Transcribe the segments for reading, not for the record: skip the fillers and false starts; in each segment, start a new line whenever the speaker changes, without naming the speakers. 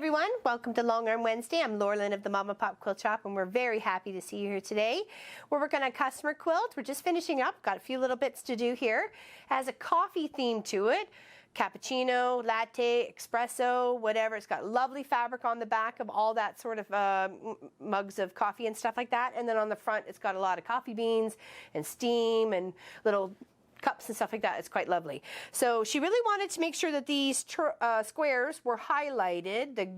everyone, welcome to Long Arm Wednesday. I'm Laurelyn of the Mama Pop Quilt Shop, and we're very happy to see you here today. We're working on a customer quilt. We're just finishing up, got a few little bits to do here. It has a coffee theme to it, cappuccino, latte, espresso, whatever. It's got lovely fabric on the back of all that sort of mugs of coffee and stuff like that, and then on the front it's got a lot of coffee beans and steam and little cups and stuff like that. It's quite lovely. So she really wanted to make sure that these squares were highlighted, the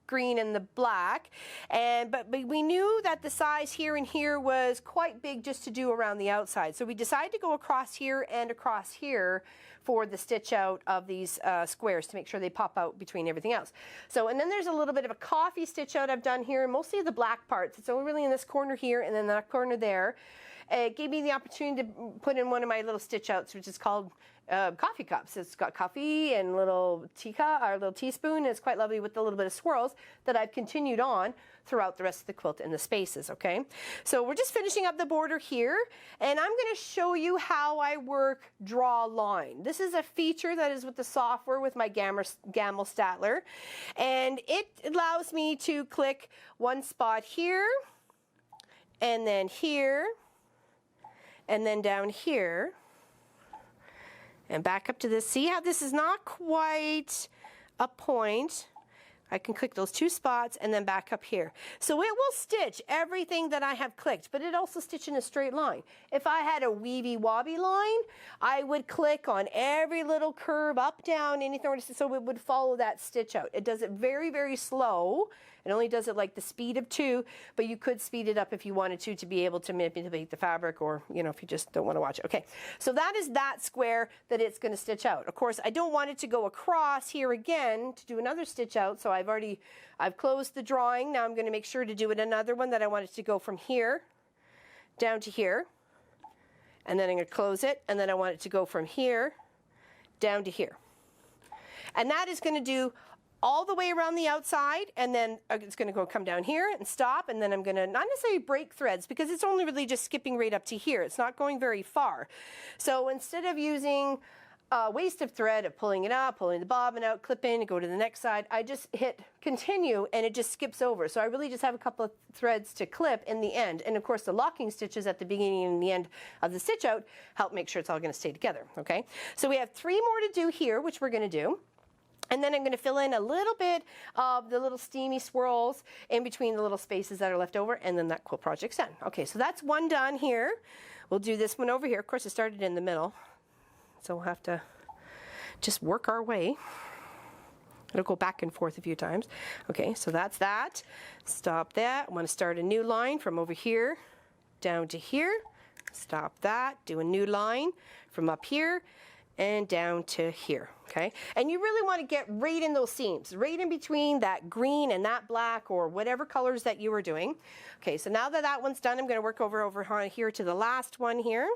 green and the black, but we knew that the size here and here was quite big just to do around the outside. So we decided to go across here and across here for the stitch out of these squares to make sure they pop out between everything else. So, and then there's a little bit of a coffee stitch out I've done here, mostly the black parts. It's only really in this corner here and then that corner there. It gave me the opportunity to put in one of my little stitch outs, which is called coffee cups. It's got coffee and little teacup or little teaspoon. And it's quite lovely with a little bit of swirls that I've continued on throughout the rest of the quilt in the spaces, okay? So we're just finishing up the border here, and I'm going to show you how I work draw line. This is a feature that is with the software with my Gamma Statler, and it allows me to click one spot here, and then here, and then down here, and back up to this. See how this is not quite a point? I can click those two spots and then back up here. So it will stitch everything that I have clicked, but it also stitches in a straight line. If I had a weavy wobby line, I would click on every little curve, up, down, anything, so it would follow that stitch out. It does it very, very slow. It only does it like the speed of 2, but you could speed it up if you wanted to be able to manipulate the fabric, or, you know, if you just don't want to watch it. Okay, so that is that square that it's going to stitch out. Of course, I don't want it to go across here again to do another stitch out, so I've closed the drawing. Now I'm going to make sure to do it another one that I want it to go from here down to here, and then I'm going to close it, and then I want it to go from here down to here. And that is going to do all the way around the outside, and then it's going to come down here and stop, and then I'm going to not necessarily break threads because it's only really just skipping right up to here. It's not going very far. So instead of using a waste of thread of pulling it up, pulling the bobbin out, clip in, and go to the next side, I just hit continue and it just skips over. So I really just have a couple of threads to clip in the end. And of course the locking stitches at the beginning and the end of the stitch out help make sure it's all going to stay together. Okay, so we have 3 more to do here, which we're going to do. And then I'm going to fill in a little bit of the little steamy swirls in between the little spaces that are left over, and then that quilt project's done. Okay, so that's one done here. We'll do this one over here. Of course, it started in the middle, so we'll have to just work our way. It'll go back and forth a few times. Okay, so that's that. Stop that. I want to start a new line from over here down to here. Stop that. Do a new line from up here and down to here, okay? And you really want to get right in those seams, right in between that green and that black or whatever colors that you were doing. Okay, so now that that one's done, I'm going to work over here to the last one here.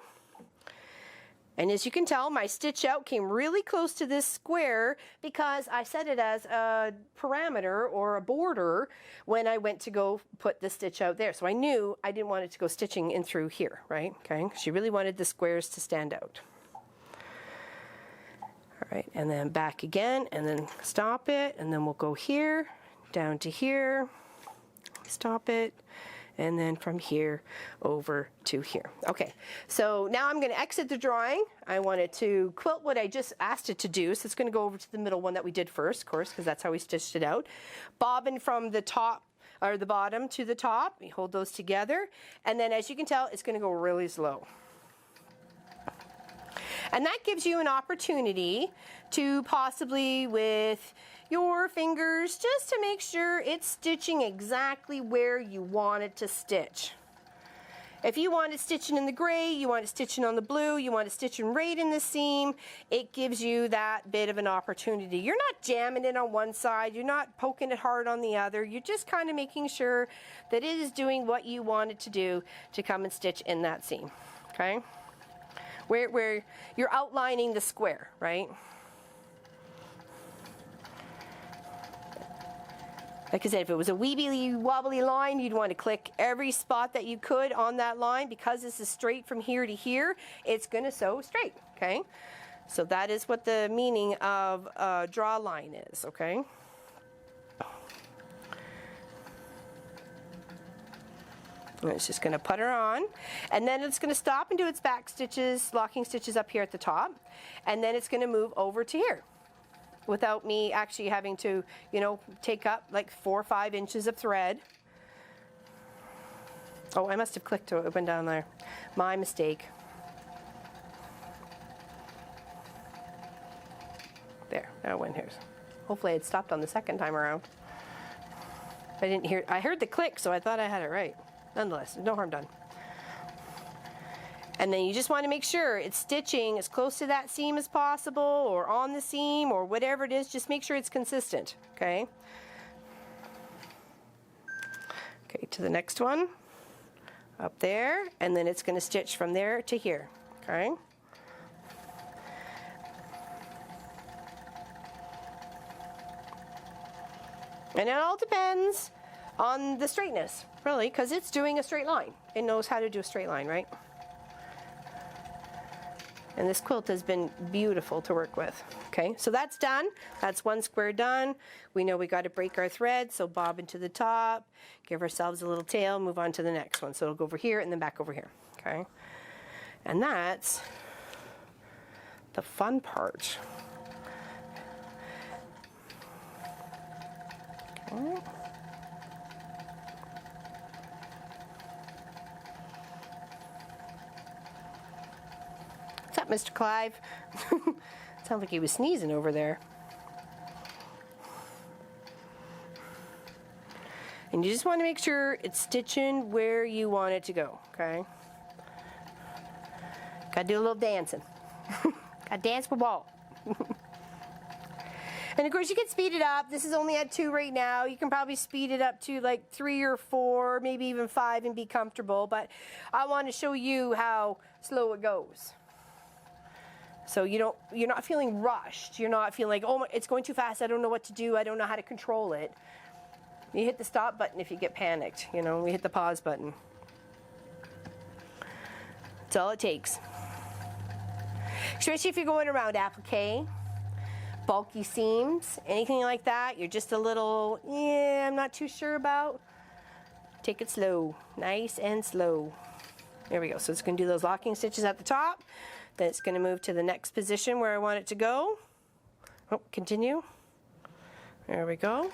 And as you can tell, my stitch out came really close to this square because I set it as a parameter or a border when I went to go put the stitch out there. So I knew I didn't want it to go stitching in through here, right? Okay, she really wanted the squares to stand out. All right, and then back again, and then stop it, and then we'll go here, down to here, stop it, and then from here over to here. Okay, so now I'm going to exit the drawing. I wanted to quilt what I just asked it to do, so it's going to go over to the middle one that we did first, of course, because that's how we stitched it out. Bobbin from the top, or the bottom to the top, we hold those together, and then as you can tell, it's going to go really slow. And that gives you an opportunity to possibly, with your fingers, just to make sure it's stitching exactly where you want it to stitch. If you want it stitching in the gray, you want it stitching on the blue, you want it stitching right in the seam, it gives you that bit of an opportunity. You're not jamming it on one side, you're not poking it hard on the other, you're just kind of making sure that it is doing what you want it to do to come and stitch in that seam, okay? Where you're outlining the square, right? Like I said, if it was a weebly wobbly line, you'd want to click every spot that you could on that line. Because this is straight from here to here, it's going to sew straight, okay? So that is what the meaning of draw line is, okay? And it's just going to put her on, and then it's going to stop and do its back stitches, locking stitches up here at the top, and then it's going to move over to here without me actually having to, you know, take up like 4 or 5 inches of thread. Oh, I must have clicked to open down there. My mistake. There, now it went here. Hopefully it stopped on the second time around. I didn't hear, I heard the click, so I thought I had it right. Nonetheless, no harm done. And then you just want to make sure it's stitching as close to that seam as possible, or on the seam, or whatever it is. Just make sure it's consistent, okay? Okay, to the next one. Up there, and then it's going to stitch from there to here, okay? And it all depends on the straightness, really, because it's doing a straight line. It knows how to do a straight line, right? And this quilt has been beautiful to work with. Okay, so that's done. That's one square done. We know we got to break our thread, so bob into the top, give ourselves a little tail, move on to the next one. So it'll go over here and then back over here. Okay, and that's the fun part. Okay. What's up, Mr. Clive? Sounds like he was sneezing over there. And you just want to make sure it's stitching where you want it to go, okay? Gotta do a little dancing. Gotta dance with ball. And of course you can speed it up. This is only at 2 right now. You can probably speed it up to like 3 or 4, maybe even 5 and be comfortable. But I want to show you how slow it goes. So you're not feeling rushed. You're not feeling like, oh, it's going too fast. I don't know what to do. I don't know how to control it. You hit the stop button if you get panicked. You know, we hit the pause button. That's all it takes. Especially if you're going around applique, bulky seams, anything like that, you're just a little, yeah, I'm not too sure about. Take it slow, nice and slow. There we go. So it's going to do those locking stitches at the top. Then it's going to move to the next position where I want it to go. Oh, continue. There we go.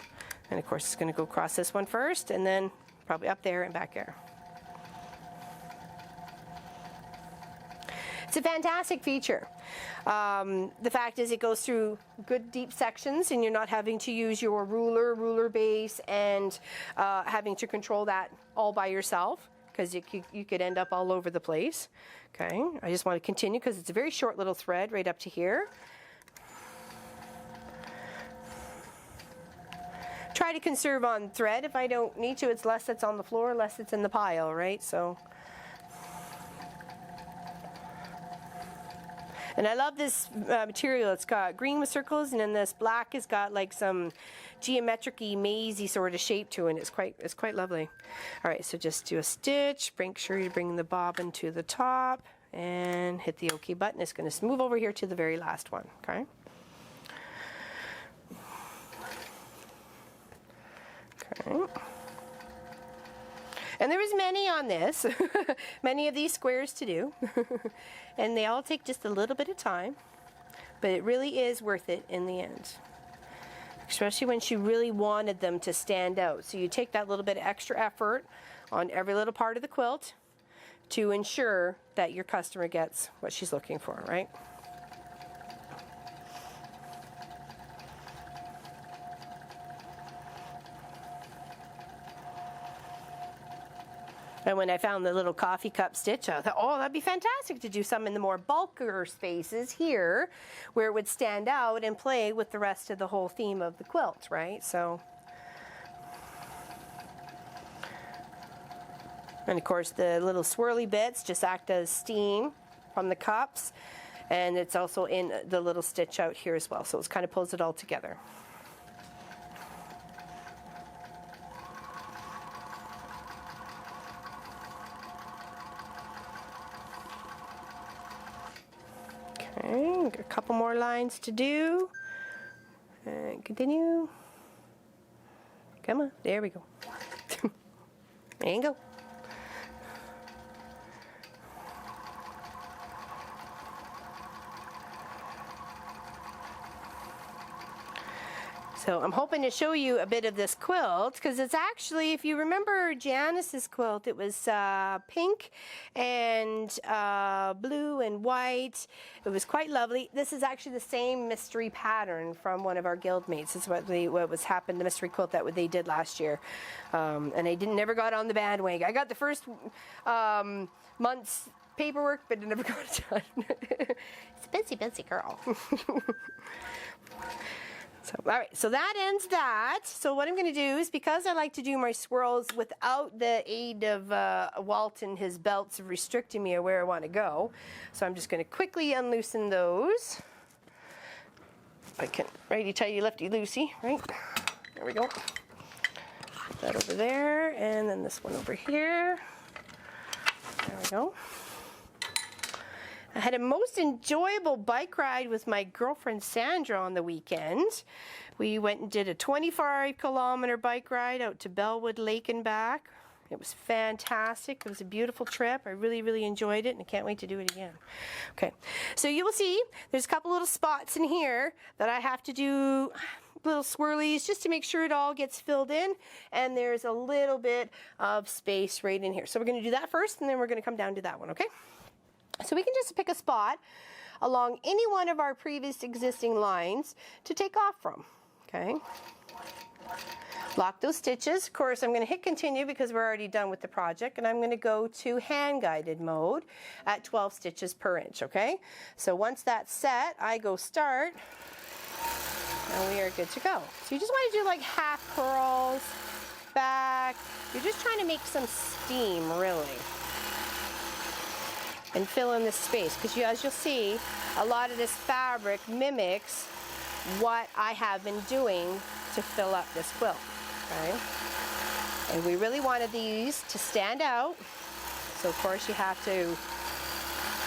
And of course it's going to go across this one first, and then probably up there and back there. It's a fantastic feature. The fact is it goes through good deep sections, and you're not having to use your ruler base, and having to control that all by yourself, because you could end up all over the place. Okay, I just want to continue because it's a very short little thread right up to here. Try to conserve on thread. If I don't need to, it's less that's on the floor, less that's in the pile, right? So, and I love this material. It's got green with circles, and then this black has got like some geometric-y, mazy sort of shape to it. It's quite lovely. All right, so just do a stitch. Make sure you bring the bobbin to the top and hit the OK button. It's going to move over here to the very last one. Okay. Okay. And there was many on this, many of these squares to do, and they all take just a little bit of time, but it really is worth it in the end, especially when she really wanted them to stand out. So you take that little bit of extra effort on every little part of the quilt to ensure that your customer gets what she's looking for, right? And when I found the little coffee cup stitch, I thought, oh, that'd be fantastic to do some in the more bulkier spaces here, where it would stand out and play with the rest of the whole theme of the quilt, right? So, and of course the little swirly bits just act as steam from the cups, and it's also in the little stitch out here as well, so it kind of pulls it all together. Okay, got a couple more lines to do, and continue. Come on, there we go. There you go. So I'm hoping to show you a bit of this quilt, because it's actually, if you remember Janice's quilt, it was pink and blue and white. It was quite lovely. This is actually the same mystery pattern from one of our guildmates. This is what was happened, the mystery quilt that they did last year. And I never got on the bandwagon. I got the first month's paperwork, but I never got it done. It's a busy girl. So, all right, so that ends that. So what I'm going to do is, because I like to do my swirls without the aid of Walt and his belts restricting me of where I want to go, so I'm just going to quickly unloosen those. I can righty tighty lefty loosey, right? There we go. Put that over there, and then this one over here. There we go. I had a most enjoyable bike ride with my girlfriend Sandra on the weekend. We went and did a 25-kilometer bike ride out to Bellwood Lake and back. It was fantastic. It was a beautiful trip. I really, really enjoyed it, and I can't wait to do it again. Okay, so you will see there's a couple little spots in here that I have to do little swirlies just to make sure it all gets filled in, and there's a little bit of space right in here. So we're going to do that first, and then we're going to come down to that one, okay? So we can just pick a spot along any one of our previous existing lines to take off from, okay? Lock those stitches. Of course, I'm going to hit continue because we're already done with the project, and I'm going to go to hand-guided mode at 12 stitches per inch, okay? So once that's set, I go start, and we are good to go. So you just want to do like half curls, back. You're just trying to make some steam, really, and fill in this space, because as you'll see, a lot of this fabric mimics what I have been doing to fill up this quilt, okay? And we really wanted these to stand out, so of course you have to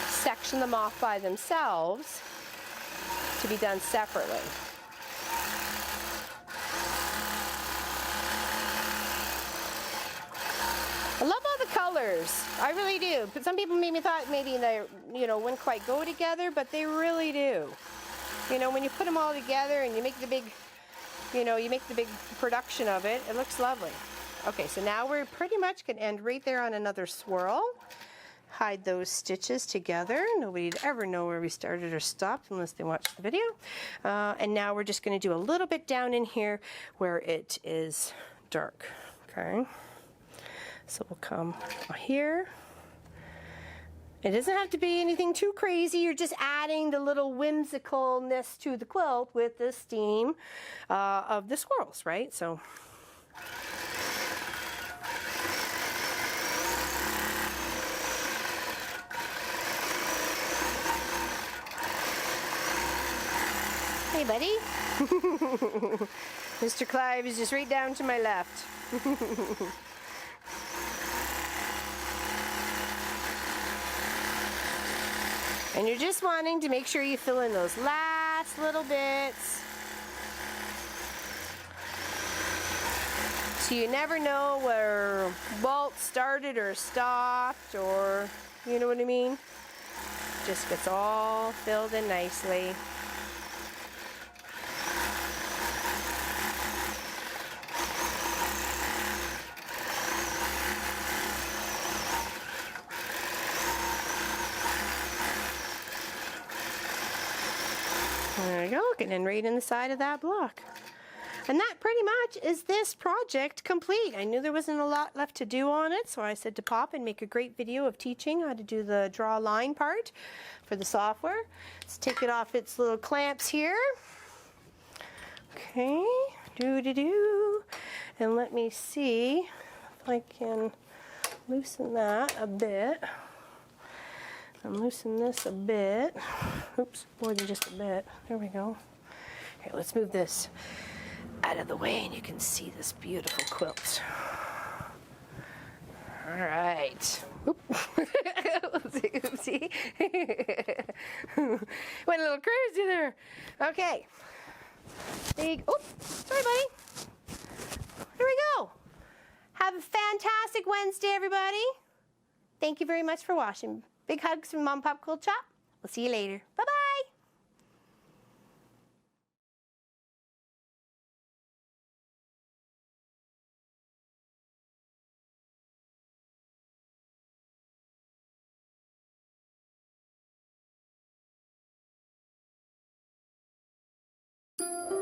section them off by themselves to be done separately. I love all the colors. I really do. But some people maybe thought maybe they, wouldn't quite go together, but they really do. When you put them all together and you make the big, you make the big production of it, it looks lovely. Okay, so now we're pretty much going to end right there on another swirl. Hide those stitches together. Nobody'd ever know where we started or stopped unless they watched the video. And now we're just going to do a little bit down in here where it is dark, okay? So we'll come here. It doesn't have to be anything too crazy. You're just adding the little whimsicalness to the quilt with the steam of the swirls, right? So hey, buddy. Mr. Clive is just right down to my left. And you're just wanting to make sure you fill in those last little bits. So you never know where Walt started or stopped, or, you know what I mean? Just gets all filled in nicely. There you go, and then right in the side of that block. And that pretty much is this project complete. I knew there wasn't a lot left to do on it, so I said to pop and make a great video of teaching how to do the draw line part for the software. Let's take it off its little clamps here. Okay, do-do-do. And let me see if I can loosen that a bit. And loosen this a bit. Oops, more than just a bit. There we go. Here, let's move this out of the way and you can see this beautiful quilt. All right. Oopsie, oopsie. Went a little crazy there. Okay. Big, oops, sorry, buddy. Here we go. Have a fantastic Wednesday, everybody. Thank you very much for watching. Big hugs from Mom Pop Quilt Shop. We'll see you later. Bye-bye. you.